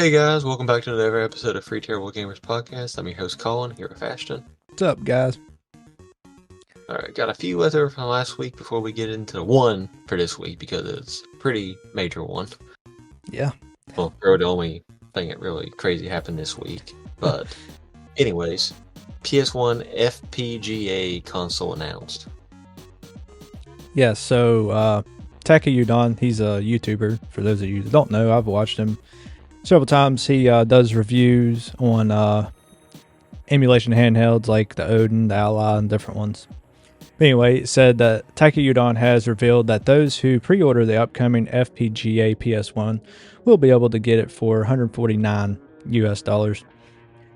Hey guys, welcome back to another episode of Free Terrible Gamers Podcast. I'm your host Colin here with Ashton. What's up, guys? Alright, got a few weather from last week before we get into one for this week because it's a pretty major one. Yeah. Well, throw the only thing that really crazy happened this week. But anyways, PS1 FPGA console announced. Yeah, so Taka Udon, he's a YouTuber. For those of you that don't know, I've watched him several times. He does reviews on emulation handhelds like the Odin, the Ally, and different ones. But anyway, it said that Taka Udon has revealed that those who pre-order the upcoming FPGA PS1 will be able to get it for $149 US.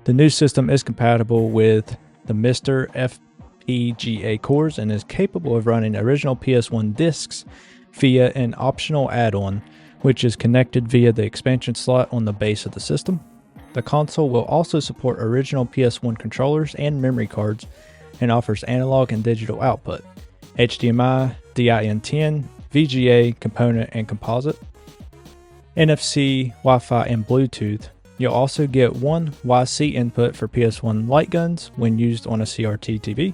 The new system is compatible with the Mr. FPGA cores and is capable of running original PS1 discs via an optional add-on, which is connected via the expansion slot on the base of the system. The console will also support original PS1 controllers and memory cards and offers analog and digital output, HDMI, DIN10, VGA, component, and composite, NFC, Wi-Fi, and Bluetooth. You'll also get one YC input for PS1 light guns when used on a CRT TV,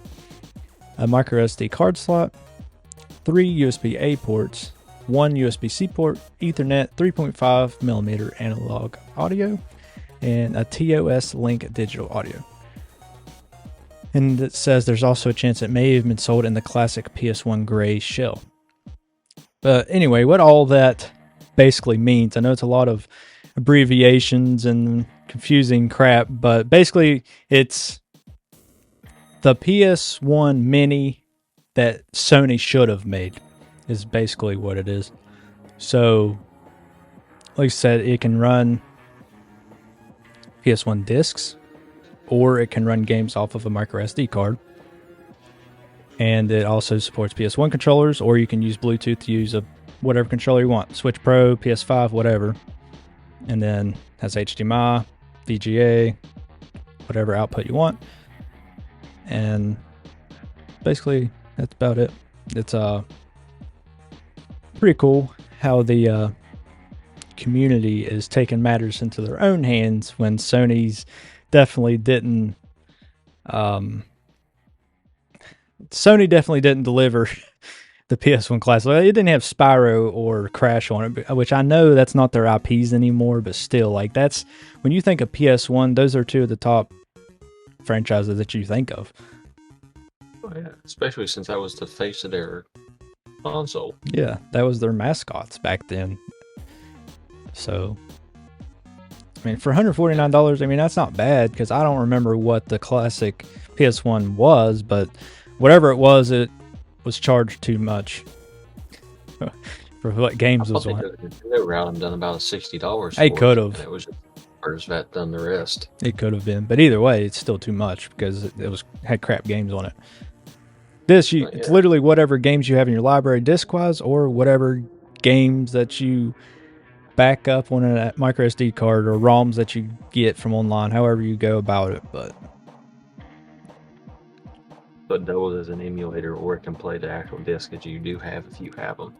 a microSD card slot, 3 USB-A ports, 1 USB-C port, Ethernet 3.5mm analog audio, and a TOS link digital audio. And it says there's also a chance it may have been sold in the classic PS1 gray shell. But anyway, what all that basically means, I know it's a lot of abbreviations and confusing crap, but basically it's the PS1 mini that Sony should have made is basically what it is. So, like I said, it can run PS1 discs, or it can run games off of a micro SD card. And it also supports PS1 controllers, or you can use Bluetooth to use whatever controller you want. Switch Pro, PS5, whatever. And then has HDMI, VGA, whatever output you want. And basically, that's about it. It's pretty cool how the community is taking matters into their own hands when Sony's definitely didn't deliver the PS1 classic. It didn't have Spyro or Crash on it, which I know that's not their IPs anymore, but still, like, that's when you think of PS1, those are two of the top franchises that you think of. Oh yeah, especially since that was the face of their console. Yeah, that was their mascots back then. So, I mean, for $149, I mean, that's not bad, because I don't remember what the classic PS1 was, but whatever it was charged too much for what games was on. They were out and done about $60. They could have. It was just that done the rest. It could have been, but either way, it's still too much because it had crap games on it. It's literally whatever games you have in your library disc-wise, or whatever games that you back up on a micro SD card, or ROMs that you get from online, however you go about it. But doubles as an emulator, or it can play the actual disc that you do have if you have them.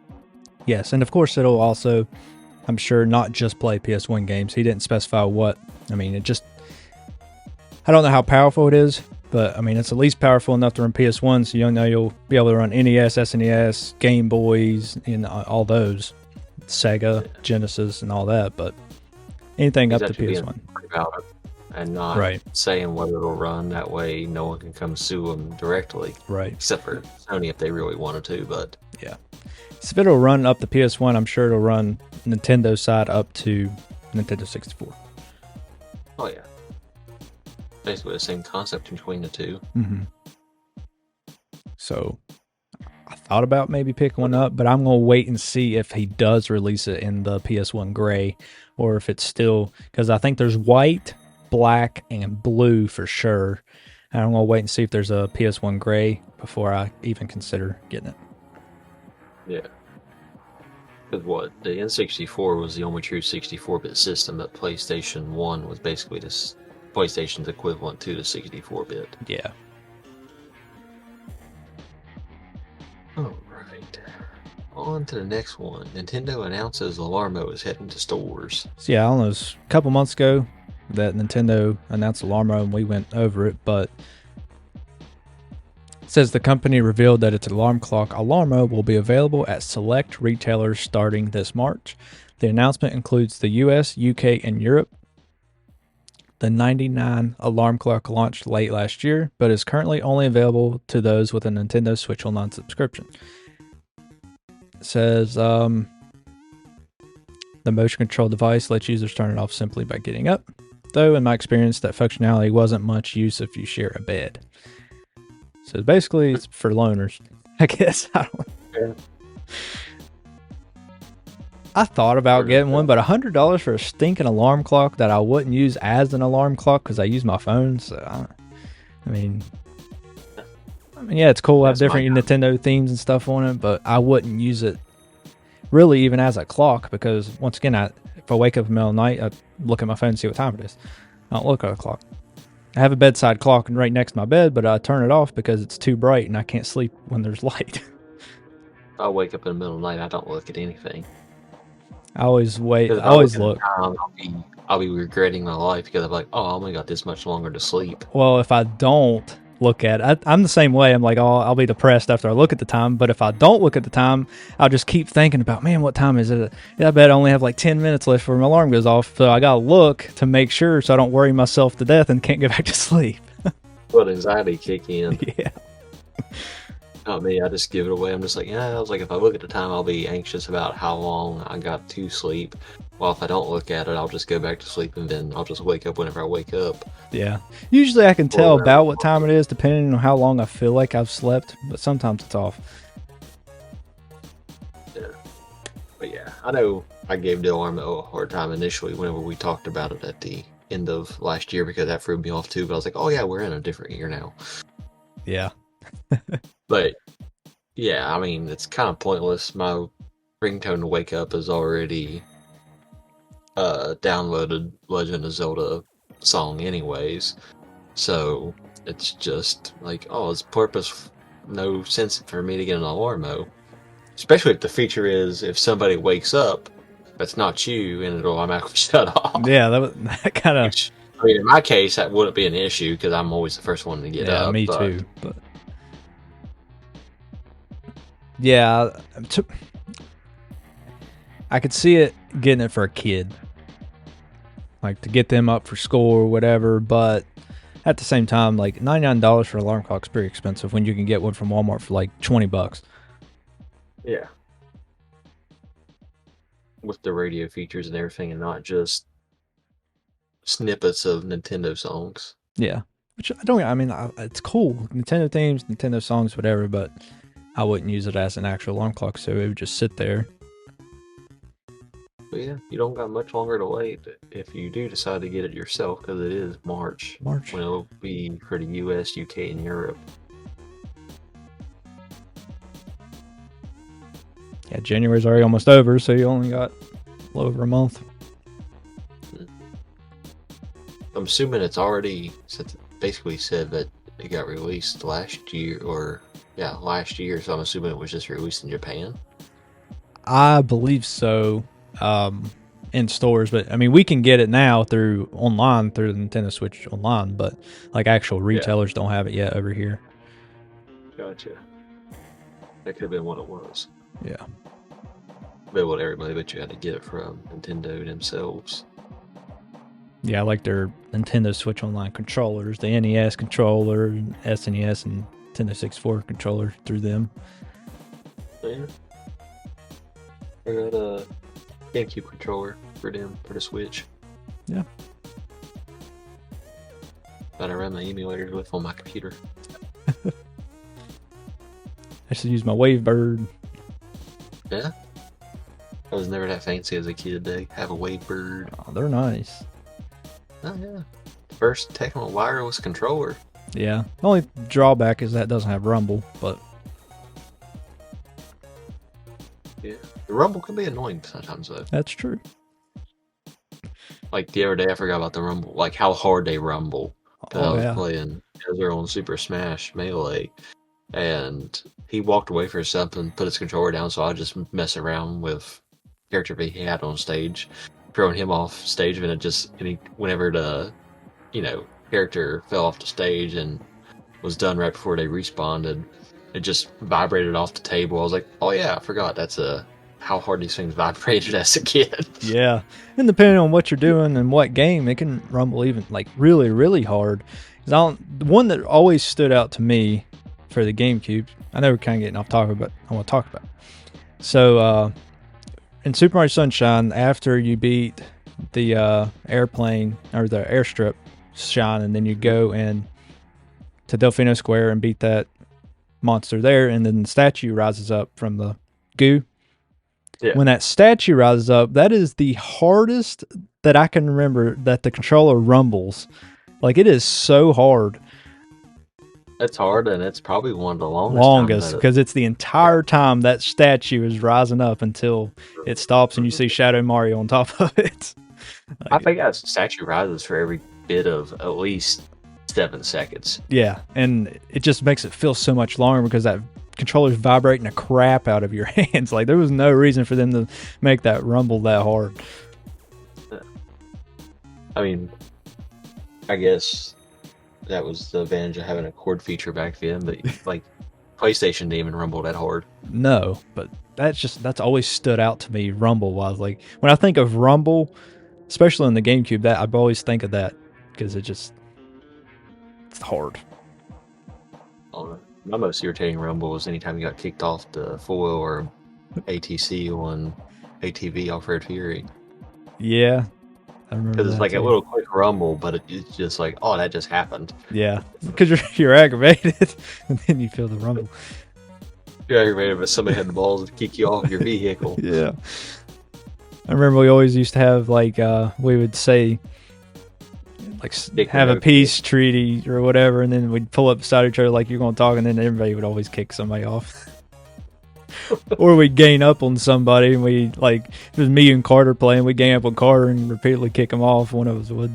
Yes, and of course it'll also, I'm sure, not just play PS1 games. He didn't specify what. I mean, I don't know how powerful it is, but I mean, it's at least powerful enough to run PS1, so you'll be able to run NES, SNES, Game Boys, and all those. SEGA, Genesis, and all that, but anything up to PS1. About it and not saying what it'll run. That way, no one can come sue them directly. Right. Except for Sony if they really wanted to, but yeah. So if it'll run up to PS1, I'm sure it'll run Nintendo side up to Nintendo 64. Oh yeah. Basically the same concept between the two. Mm-hmm. So I thought about maybe picking one up, but I'm going to wait and see if he does release it in the PS1 gray, or if it's still, because I think there's white, black, and blue for sure. And I'm going to wait and see if there's a PS1 gray before I even consider getting it. Yeah. Because the N64 was the only true 64-bit system, but PlayStation 1 was basically this PlayStation's equivalent to the 64-bit. Yeah. Alright. on to the next one. Nintendo announces Alarmo is heading to stores. So yeah, I don't know, it was a couple months ago that Nintendo announced Alarmo and we went over it, but it says the company revealed that its alarm clock Alarmo will be available at select retailers starting this March. The announcement includes the US, UK, and Europe. The 99 alarm clock launched late last year, but is currently only available to those with a Nintendo Switch Online subscription. It says the motion control device lets users turn it off simply by getting up, though in my experience that functionality wasn't much use if you share a bed. So basically it's for loners, I guess. I thought about getting one, but $100 for a stinking alarm clock that I wouldn't use as an alarm clock because I use my phone. So I mean, yeah, it's cool to have different Nintendo themes and stuff on it, but I wouldn't use it really even as a clock because once again, if I wake up in the middle of the night, I look at my phone and see what time it is. I don't look at a clock. I have a bedside clock right next to my bed, but I turn it off because it's too bright and I can't sleep when there's light. I wake up in the middle of the night. I don't look at anything. I always wait. I always look. I'll be regretting my life because I'm like, oh, I only got this much longer to sleep. Well, if I don't look at it, I'm the same way. I'm like, oh, I'll be depressed after I look at the time. But if I don't look at the time, I'll just keep thinking about, man, what time is it? I bet I only have like 10 minutes left before my alarm goes off. So I got to look to make sure so I don't worry myself to death and can't go back to sleep. Well, anxiety kick in. Yeah. Not me. I just give it away. I'm just like, yeah. I was like, if I look at the time, I'll be anxious about how long I got to sleep. Well, if I don't look at it, I'll just go back to sleep and then I'll just wake up whenever I wake up. Yeah. Usually I can tell about what time it is depending on how long I feel like I've slept, but sometimes it's off. Yeah. But yeah, I know I gave the Alarmo a hard time initially whenever we talked about it at the end of last year because that threw me off too. But I was like, oh yeah, we're in a different year now. Yeah. But yeah, I mean, it's kind of pointless. My ringtone to wake up is already downloaded Legend of Zelda song anyways. So it's just like, oh, it's purpose, no sense for me to get an Alarmo. Especially if the feature is if somebody wakes up, that's not you, and it'll automatically shut off. Yeah, that kind of... I mean, in my case, that wouldn't be an issue because I'm always the first one to get up. Yeah, me too. But yeah, I could see it getting it for a kid, like to get them up for school or whatever. But at the same time, like $99 for an alarm clock is pretty expensive when you can get one from Walmart for like $20. Yeah, with the radio features and everything, and not just snippets of Nintendo songs. Yeah, which I mean, it's cool. Nintendo themes, Nintendo songs, whatever, but I wouldn't use it as an actual alarm clock, so it would just sit there. But yeah, you don't got much longer to wait if you do decide to get it yourself, because it is March. When it'll be for the US, UK, and Europe. Yeah, January's already almost over, so you only got a little over a month. I'm assuming it's already basically said that it got released last year, last year. So I'm assuming it was just released in Japan. I believe so, in stores, but I mean we can get it now through the Nintendo Switch Online, but like actual retailers don't have it yet over here. Gotcha. That could have been what it was. Yeah. But what everybody, but you had to get it from Nintendo themselves. Yeah, like their Nintendo Switch Online controllers, the NES controller, SNES, and Nintendo 64 controller through them. Yeah. I got a GameCube controller for them for the Switch. Yeah. That I run my emulators with on my computer. I should use my Wavebird. Yeah. I was never that fancy as a kid. They have a Wavebird. Oh, they're nice. Oh yeah. First technical wireless controller. Yeah. The only drawback is that it doesn't have rumble, but yeah. The rumble can be annoying sometimes though. That's true. Like the other day I forgot about the rumble, like how hard they rumble. Because I was playing Ezra on Super Smash Melee. and he walked away for something, put his controller down, so I just mess around with character he had on stage, throwing him off stage, and whenever the character fell off the stage and was done right before they respawned, it just vibrated off the table. I was like, oh yeah, I forgot how hard these things vibrated as a kid. Yeah, and depending on what you're doing and what game, it can rumble even like really, really hard. The one that always stood out to me for the GameCube, I know we're kind of getting off topic, but I want to talk about it. So in Super Mario Sunshine, after you beat the airplane or the airstrip shine, and then you go in to Delfino Square and beat that monster there, and then the statue rises up from the goo. Yeah. When that statue rises up, that is the hardest that I can remember that the controller rumbles. Like, it is so hard. It's hard, and it's probably one of the longest because it's the entire time that statue is rising up until it stops and you see Shadow Mario on top of it. Like, I think that statue rises for every bit of at least 7 seconds. Yeah, and it just makes it feel so much longer because that controller's vibrating the crap out of your hands. Like, there was no reason for them to make that rumble that hard. I mean, I guess that was the advantage of having a chord feature back then, but like PlayStation didn't even rumble that hard. No, but that's always stood out to me rumble wise. Like, when I think of rumble, especially in the GameCube, that I always think of that because it's hard. My most irritating rumble was anytime you got kicked off the foil or ATC on ATV Off-Road Fury. Yeah, I remember. Because it's like a little quick rumble, but it's just like, oh, that just happened. Yeah, because you're aggravated, and then you feel the rumble. You're aggravated, but somebody had the balls to kick you off your vehicle. Yeah. I remember we always used to have, like, we would say, like, have a peace treaty or whatever, and then we'd pull up beside each other like you're going to talk, and then everybody would always kick somebody off. Or we'd gain up on somebody, and we, like, if it was me and Carter playing, we'd gain up on Carter and repeatedly kick him off. One of us would.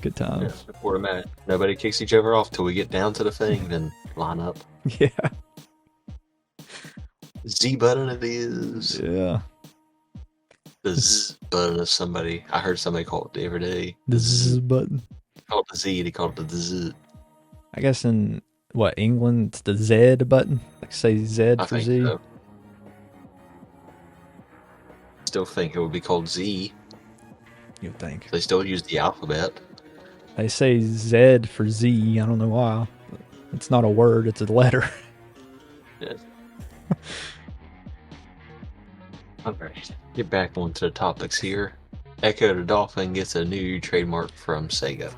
Good times. Yeah, before the match. Nobody kicks each other off till we get down to the thing, then line up. Yeah. Z button it is. Yeah. The Z button of somebody. I heard somebody call it the other day. The Z button. Called the Z. They called it the Z. I guess in England, it's the Z button. Like, say Z I for Z. So. Still think it would be called Z. You'd think. They still use the alphabet. They say Z for Z. I don't know why. It's not a word. It's a letter. Yes. Alright, get back onto the topics here. Ecco the Dolphin gets a new trademark from SEGA.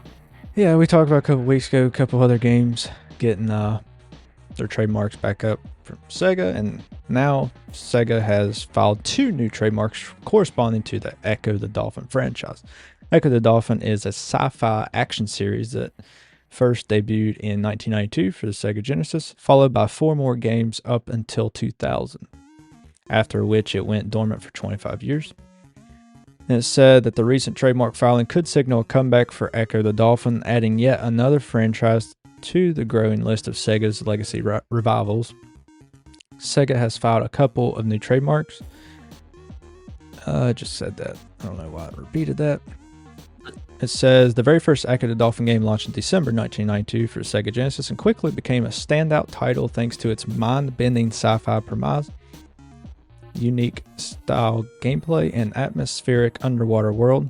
Yeah, we talked about a couple weeks ago, a couple other games getting their trademarks back up from SEGA, and now SEGA has filed 2 new trademarks corresponding to the Ecco the Dolphin franchise. Ecco the Dolphin is a sci-fi action series that first debuted in 1992 for the Sega Genesis, followed by 4 more games up until 2000. After which it went dormant for 25 years. And it said that the recent trademark filing could signal a comeback for Ecco the Dolphin, adding yet another franchise to the growing list of Sega's legacy revivals. Sega has filed a couple of new trademarks. I just said that. I don't know why I repeated that. It says the very first Ecco the Dolphin game launched in December 1992 for Sega Genesis and quickly became a standout title thanks to its mind-bending sci-fi premise, unique style gameplay, and atmospheric underwater world.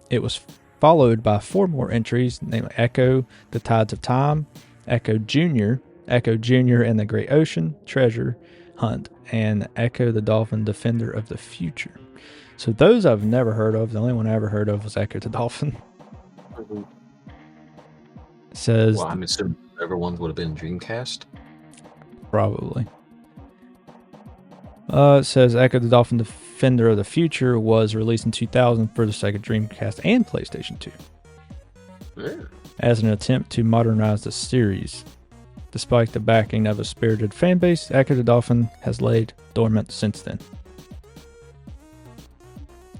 It was followed by 4 more entries, namely Ecco, The Tides of Time, Ecco Jr., Ecco Jr. and the Great Ocean, Treasure Hunt, and Ecco the Dolphin, Defender of the Future. So those I've never heard of. The only one I ever heard of was Ecco the Dolphin. Mm-hmm. It says... Well, I'm assuming everyone would have been Dreamcast. Probably. It says Ecco the Dolphin Defender of the Future was released in 2000 for the Sega Dreamcast and PlayStation 2. Yeah. As an attempt to modernize the series. Despite the backing of a spirited fan base, Ecco the Dolphin has laid dormant since then.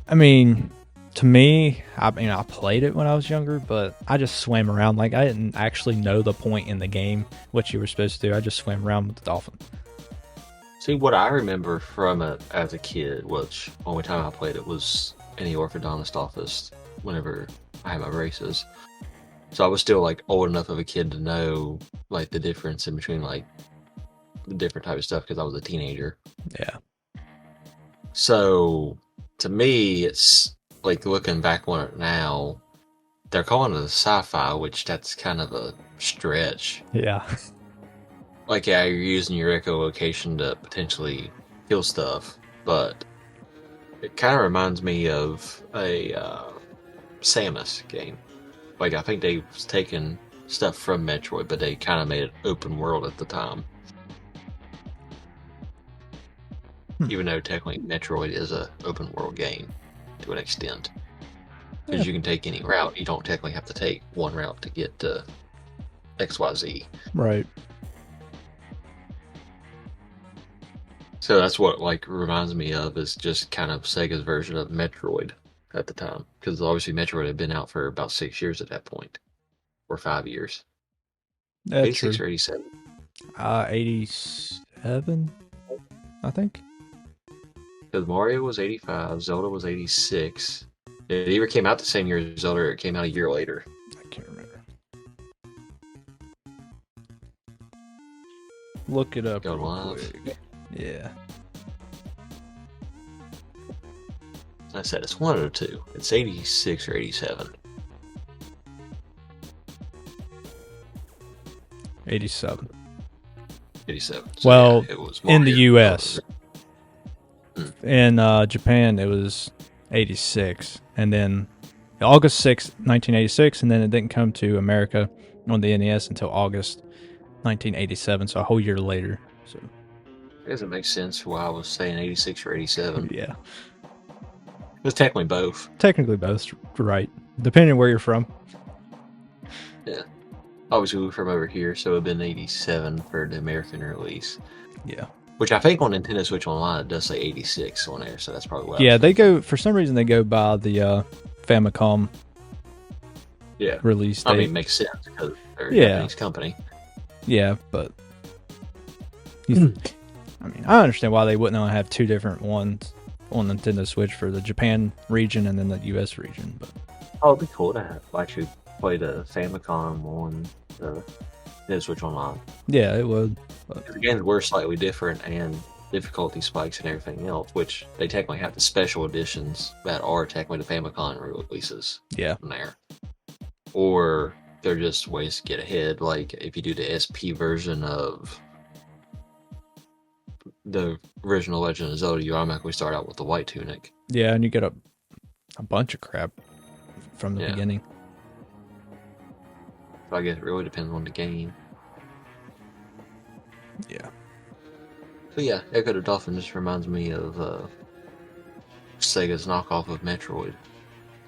I mean, To me, I mean, I played it when I was younger, but I just swam around. Like, I didn't actually know the point in the game, what you were supposed to do. I just swam around with the dolphin. See, what I remember from it as a kid, which only time I played it was in the orthodontist office whenever I had my braces. So I was still like old enough of a kid to know like the difference in between like the different type of stuff because I was a teenager. Yeah. So to me, it's like looking back on it now, they're calling it a sci-fi, which that's kind of a stretch. Yeah. Like, yeah, you're using your echolocation to potentially kill stuff, but it kind of reminds me of a Samus game. Like, I think they've taken stuff from Metroid, but they kind of made it open world at the time. Even though technically Metroid is a open world game to an extent. Because you can take any route. You don't technically have to take one route to get to XYZ. Right. So that's what like reminds me of is just kind of Sega's version of Metroid at the time. Because obviously Metroid had been out for about 6 years at that point. Or 5 years. That's 86 true. or 87. 87, I think. Because Mario was 85, Zelda was 86. It either came out the same year as Zelda or it came out a year later. I can't remember. Look it up Go real live. quick. Yeah. I said it's one of the two. It's 86 or 87. 87. 87. So Well, yeah, it was in the Mario. U.S. In Japan, it was 86. And then August 6th, 1986. And then it didn't come to America on the NES until August 1987. So a whole year later. So I guess it makes sense why I was saying 86 or 87. yeah. It's technically both. Technically both, right. Depending on where you're from. Yeah. Obviously, we're from over here, so it would have been 87 for the American release. Yeah. Which I think on Nintendo Switch Online it does say 86 on there, so that's probably what. Yeah, they go for some reason they go by the Famicom. Yeah. Release date. I mean, it makes sense because they're a Japanese company. Yeah, but I mean, I understand why they wouldn't have two different ones on Nintendo Switch for the Japan region and then the US region. But Oh, it'd be cool to have actually play the Famicom on the Nintendo Switch Online. yeah, it would. But The games were slightly different and difficulty spikes and everything else, which they technically have the special editions that are technically the Famicom releases yeah, from there. Or they're just ways to get ahead, like if you do the SP version of the original Legend of Zelda, you automatically start out with the white tunic. yeah, and you get a bunch of crap from the beginning. So I guess it really depends on the game. Yeah. So yeah, Echo the Dolphin just reminds me of Sega's knockoff of Metroid.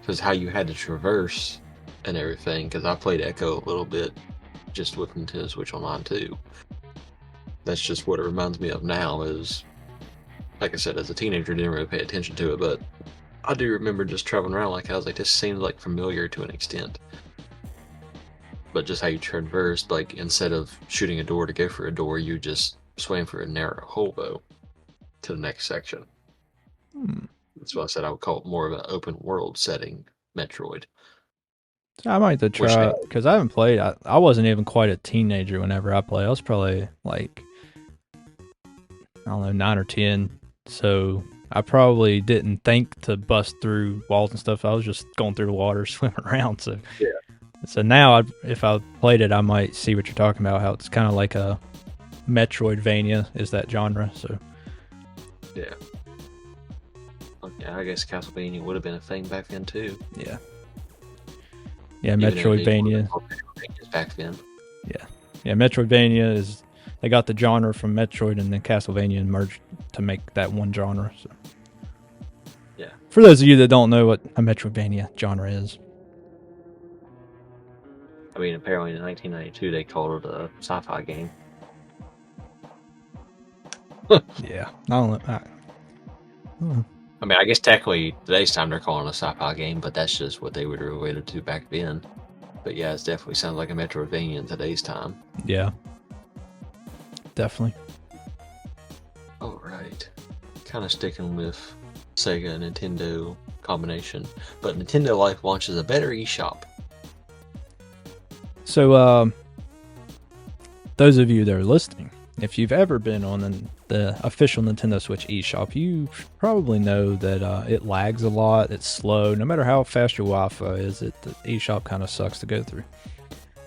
Because how you had to traverse and everything, because I played Echo a little bit just with Nintendo Switch Online too. That's just what it reminds me of now is, like I said, as a teenager I didn't really pay attention to it, but I do remember just traveling around like I was like, this seems like familiar to an extent. But just how you traversed, like instead of shooting a door to go for a door, you just swam for a narrow hobo to the next section. That's why I said I would call it more of an open world setting Metroid. So I might have to try because I haven't played. I wasn't even quite a teenager whenever I played. I was probably like, I don't know, 9 or 10. So I probably didn't think to bust through walls and stuff. I was just going through the water, swimming around. So yeah. So now, if I played it, I might see what you're talking about. How it's kind of like a Metroidvania is that genre. So yeah. Okay, I guess Castlevania would have been a thing back then too. Yeah. Yeah, Metroidvania. Back then. Yeah, Metroidvania is they got the genre from Metroid and then Castlevania merged to make that one genre. So yeah. For those of you that don't know what a Metroidvania genre is. I mean, apparently in 1992 they called it a sci-fi game. Yeah, I don't know. I mean, I guess technically today's time they're calling it a sci-fi game, but that's just what they would have related to back then. But yeah, it definitely sounds like a Metroidvania in today's time. Yeah, definitely. All right, kind of sticking with Sega and Nintendo combination, but NintendoLife launches a better eShop. So, those of you that are listening, if you've ever been on the official Nintendo Switch eShop, you probably know that it lags a lot. It's slow. No matter how fast your Wi-Fi is, the eShop kind of sucks to go through.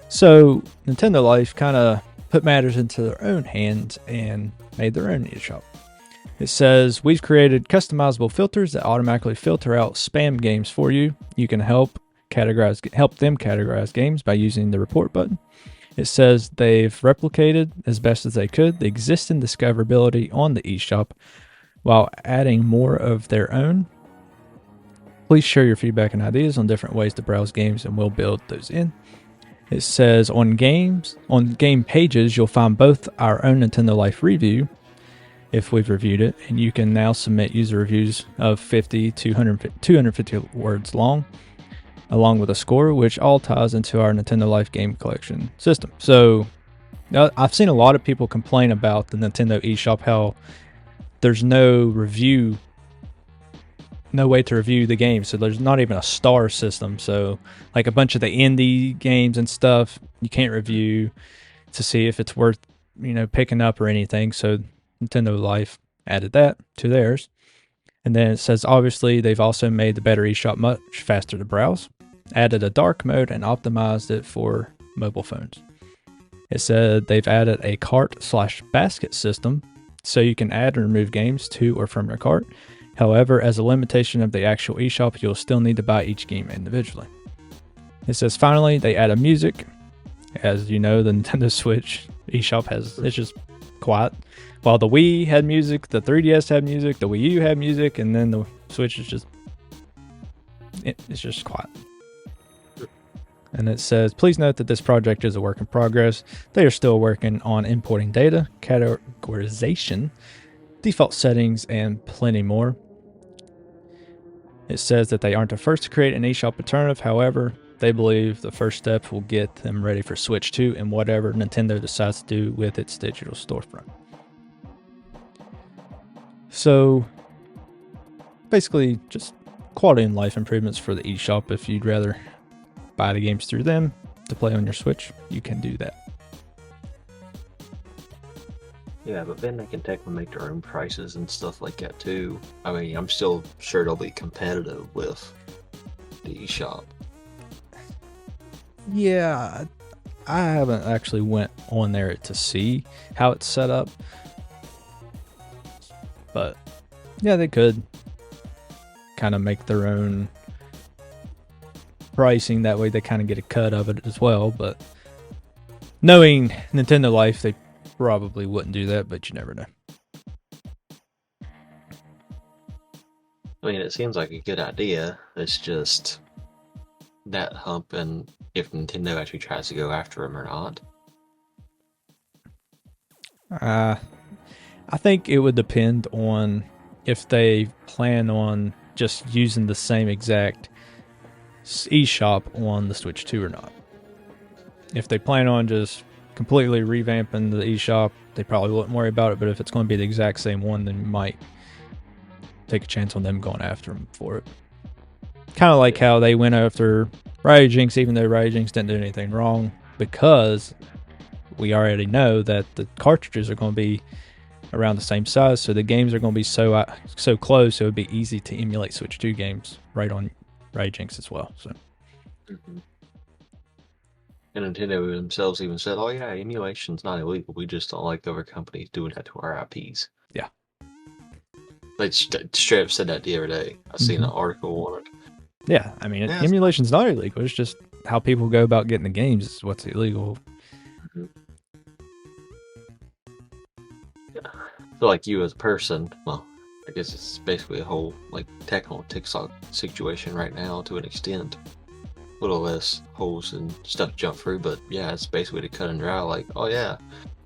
So Nintendo Life kind of put matters into their own hands and made their own eShop. It says, we've created customizable filters that automatically filter out spam games for you. You can help them categorize games by using the report button. It says they've replicated as best as they could the existing discoverability on the eShop while adding more of their own. Please share your feedback and ideas on different ways to browse games, and we'll build those in. It says on game pages, you'll find both our own Nintendo Life review, if we've reviewed it, and you can now submit user reviews of 50 to 250 words long, along with a score, which all ties into our Nintendo Life game collection system. So I've seen a lot of people complain about the Nintendo eShop, how there's no way to review the game. So there's not even a star system. So like a bunch of the indie games and stuff, you can't review to see if it's worth, picking up or anything. So Nintendo Life added that to theirs. And then it says, obviously, they've also made the better eShop much faster to browse, added a dark mode, and optimized it for mobile phones. It said they've added a cart/basket system, so you can add and remove games to or from your cart. However, as a limitation of the actual eShop, you'll still need to buy each game individually. It says, finally, they added music. As you know, the Nintendo Switch eShop it's just quiet. While the Wii had music, the 3DS had music, the Wii U had music, and then the Switch is it's just quiet. And it says, please note that this project is a work in progress. They are still working on importing data, categorization, default settings, and plenty more. It says that they aren't the first to create an eShop alternative. However, they believe the first step will get them ready for Switch 2 and whatever Nintendo decides to do with its digital storefront. So, basically, just quality and life improvements for the eShop. If you'd rather buy the games through them to play on your Switch, you can do that. Yeah, but then they can technically make their own prices and stuff like that too. I mean, I'm still sure they'll be competitive with the eShop. Yeah, I haven't actually went on there to see how it's set up. But yeah, they could kind of make their own pricing. That way they kind of get a cut of it as well. But knowing Nintendo Life, they probably wouldn't do that, but you never know. I mean, it seems like a good idea. It's just that hump, and if Nintendo actually tries to go after them or not. I think it would depend on if they plan on just using the same exact eShop on the Switch 2 or not. If they plan on just completely revamping the eShop, they probably wouldn't worry about it. But if it's going to be the exact same one, then you might take a chance on them going after them for it. Kind of like how they went after Jinx, even though Jinx didn't do anything wrong, because we already know that the cartridges are going to be around the same size, so the games are going to be so close, so it would be easy to emulate Switch 2 games right on Jinx as well. So. Mm-hmm. And Nintendo themselves even said, oh yeah, emulation's not illegal, we just don't like other companies doing that to our IPs. Yeah. They straight up said that the other day. I seen an article on it. Yeah, I mean, emulation's not illegal, it's just how people go about getting the games is what's illegal. Mm-hmm. Yeah. So like you as a person, well, I guess it's basically a whole like technical TikTok situation right now to an extent. A little less holes and stuff to jump through, but yeah, it's basically to cut and dry. Like, oh yeah,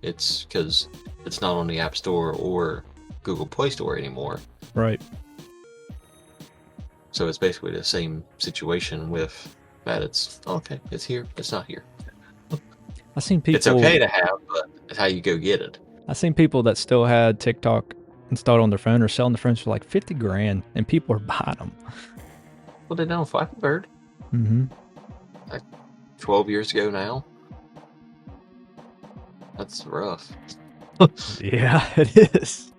it's because it's not on the App Store or Google Play Store anymore. Right. So it's basically the same situation with that. It's okay. It's here. It's not here. I seen It's people. okay to have, but it's how you go get it. I seen people that still had TikTok installed on their phone or selling their phones for like 50 grand, and people are buying them. Well, they done Flappy Bird Mm-hmm. like 12 years ago now. That's rough. Yeah, it is.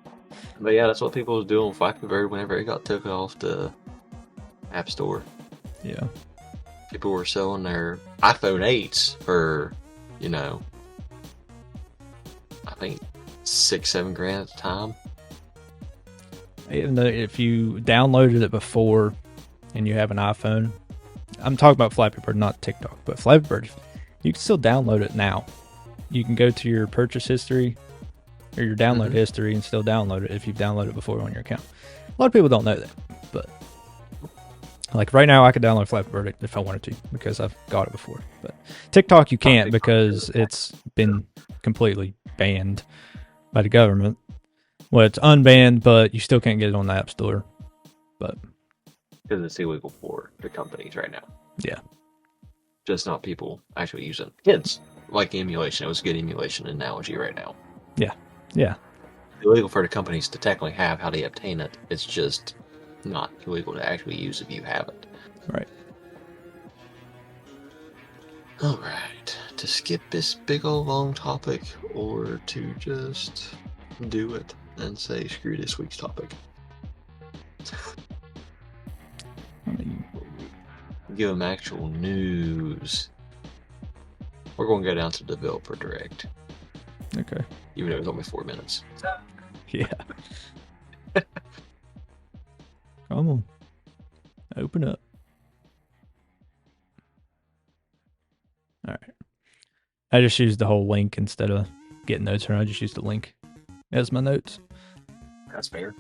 But yeah, that's what people was doing with Flappy Bird whenever it got taken off the App Store. Yeah. People were selling their iPhone 8s for, you know, I think 6-7 grand at the time. Even though if you downloaded it before and you have an iPhone, I'm talking about Flappy Bird, not TikTok, but Flappy Bird, you can still download it now. You can go to your purchase history or your download history and still download it if you've downloaded it before on your account. A lot of people don't know that, but like right now I could download Flappy Bird if I wanted to because I've got it before. But TikTok you can't because it's been completely banned by the government. Well, it's unbanned, but you still can't get it on the App Store. But because it's illegal for the companies right now. Yeah. Just not people actually using kids. Like emulation. It was a good emulation analogy right now. Yeah. Yeah. It's illegal for the companies to technically have how they obtain it. It's just not illegal to actually use if you have it. Right. Alright. To skip this big old long topic or to just do it and say screw this week's topic. Give them actual news. We're going to go down to Developer Direct. Okay. Even though it was only 4 minutes. Yeah. Come on. Open up. All right. I just used the whole link instead of getting notes, or I just used the link as my notes. That's fair.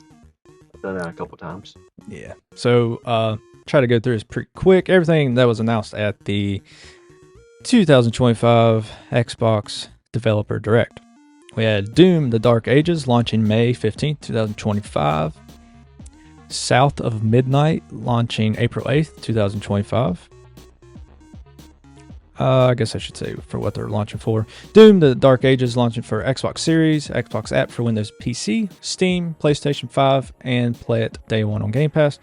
I've done that a couple times. Yeah. So, try to go through this pretty quick. Everything that was announced at the 2025 Xbox Developer Direct. We had Doom: The Dark Ages launching May 15th, 2025. South of Midnight launching April 8th, 2025. I guess I should say for what they're launching for. Doom: The Dark Ages launching for Xbox Series, Xbox app for Windows PC, Steam, PlayStation 5, and play it day one on Game Pass.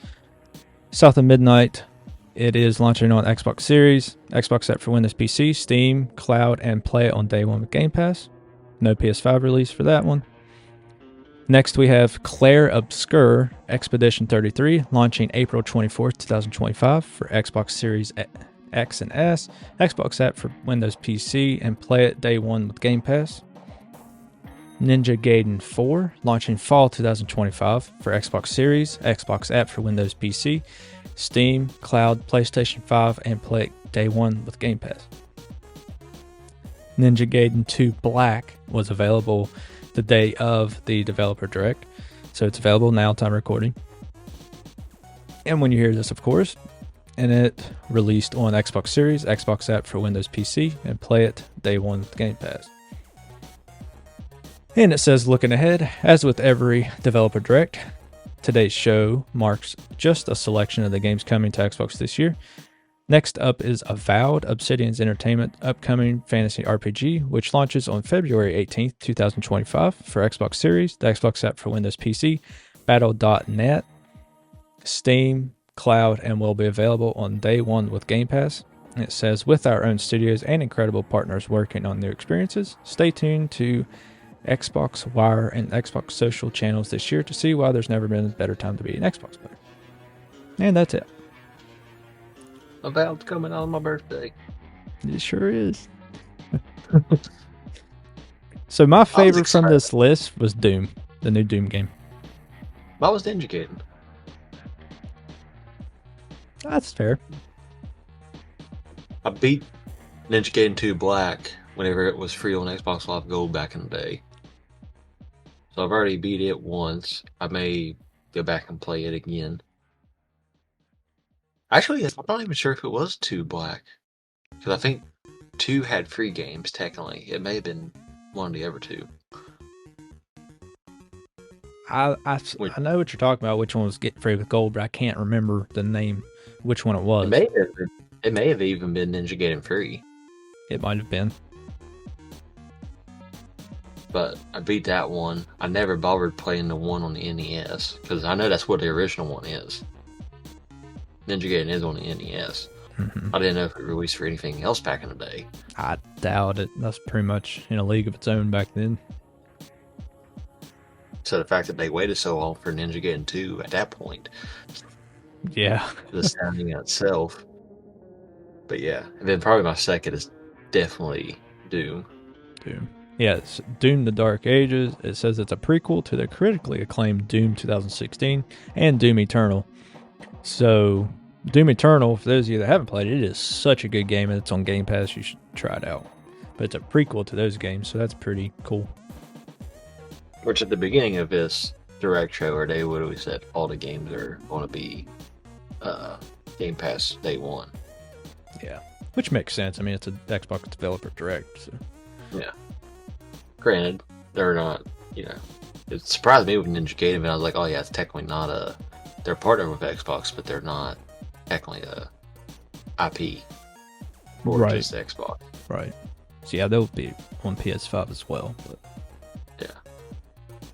South of Midnight, it is launching on Xbox Series, Xbox app for Windows PC, Steam, Cloud, and play it on day one with Game Pass. No PS5 release for that one. Next, we have Claire Obscure Expedition 33 launching April 24th, 2025 for Xbox Series X and S, Xbox app for Windows PC, and play it day one with Game Pass. Ninja Gaiden 4 launching fall 2025 for Xbox Series, Xbox app for Windows PC, Steam, Cloud, PlayStation 5, and play it day one with Game Pass. Ninja Gaiden 2 Black was available the day of the Developer Direct, so it's available now, time recording. And when you hear this, of course, and it released on Xbox Series, Xbox app for Windows PC, and play it day one with Game Pass. And it says, looking ahead, as with every Developer Direct, today's show marks just a selection of the games coming to Xbox this year. Next up is Avowed, Obsidian's Entertainment upcoming fantasy RPG, which launches on February 18th, 2025 for Xbox Series, the Xbox app for Windows PC, Battle.net, Steam, Cloud, and will be available on day one with Game Pass. And it says, with our own studios and incredible partners working on new experiences, stay tuned to Xbox Wire and Xbox social channels this year to see why there's never been a better time to be an Xbox player. And that's it. Avowed's coming on my birthday. It sure is. So my favorite from this list was Doom, the new Doom game. Why was Ninja Gaiden? That's fair. I beat Ninja Gaiden 2 Black whenever it was free on Xbox Live Gold back in the day. So I've already beat it once. I may go back and play it again. Actually, I'm not even sure if it was 2 Black. Because I think 2 had free games, technically. It may have been one of the other two. Which I know what you're talking about. Which one was Get Free with Gold, but I can't remember the name. Which one it was? it may have even been Ninja Gaiden 3. It might have been. But I beat that one. I never bothered playing the one on the NES because I know that's what the original one is. Ninja Gaiden is on the NES. I didn't know if it released for anything else back in the day. I doubt it. That's pretty much in a league of its own back then. So the fact that they waited so long for Ninja Gaiden 2 at that point, Yeah. the sounding in itself. But yeah, and then probably my second is definitely Doom. Doom. Yeah, it's Doom: The Dark Ages. It says it's a prequel to the critically acclaimed Doom 2016 and Doom Eternal. So, Doom Eternal, for those of you that haven't played it, it is such a good game, and it's on Game Pass. You should try it out. But it's a prequel to those games, so that's pretty cool. Which at the beginning of this direct trailer, they literally said all the games are going to be Game Pass day one. Yeah, which makes sense. I mean, it's an Xbox developer direct. So. Yeah. Granted, they're not, it surprised me with Ninja Gaiden, but I was like, oh yeah, it's technically not they're partnered with Xbox, but they're not technically a IP for just Xbox. Right. So yeah, they'll be on PS5 as well. But. Yeah.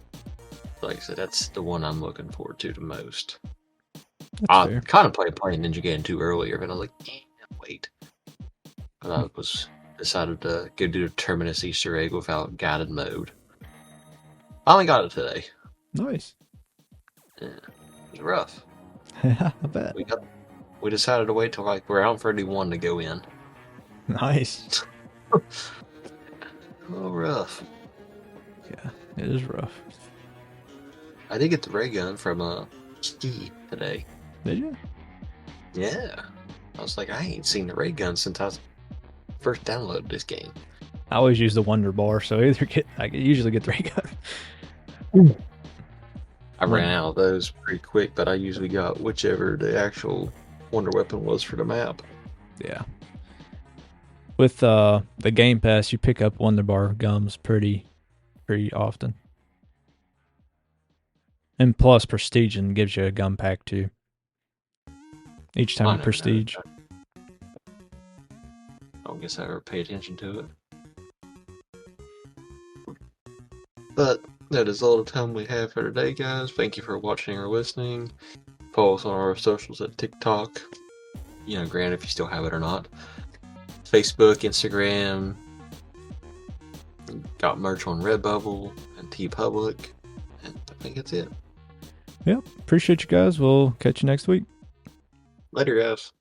Like I said, that's the one I'm looking forward to the most. I contemplated playing Ninja Gaiden 2 earlier, but I was like, wait. But I decided to go do the Terminus Easter egg without guided mode. I only got it today. Nice. Yeah, it was rough. I bet. We decided to wait till like round 31 to go in. Nice. Oh, rough. Yeah, it is rough. I did get the ray gun from Ski today. Did you? Yeah. I was like, I ain't seen the ray gun since I first downloaded this game. I always use the Wonder Bar, so I usually get the ray gun. I ran out of those pretty quick, but I usually got whichever the actual wonder weapon was for the map. Yeah. With the Game Pass, you pick up Wonder Bar gums pretty often. And plus, Prestige gives you a gum pack too. Each time you Prestige. I don't guess I ever pay attention to it. But that is all the time we have for today, guys. Thank you for watching or listening. Follow us on our socials at TikTok. Granted, if you still have it or not. Facebook, Instagram. Got merch on Redbubble and TeePublic. And I think that's it. Yep. Appreciate you guys. We'll catch you next week. Later, guys.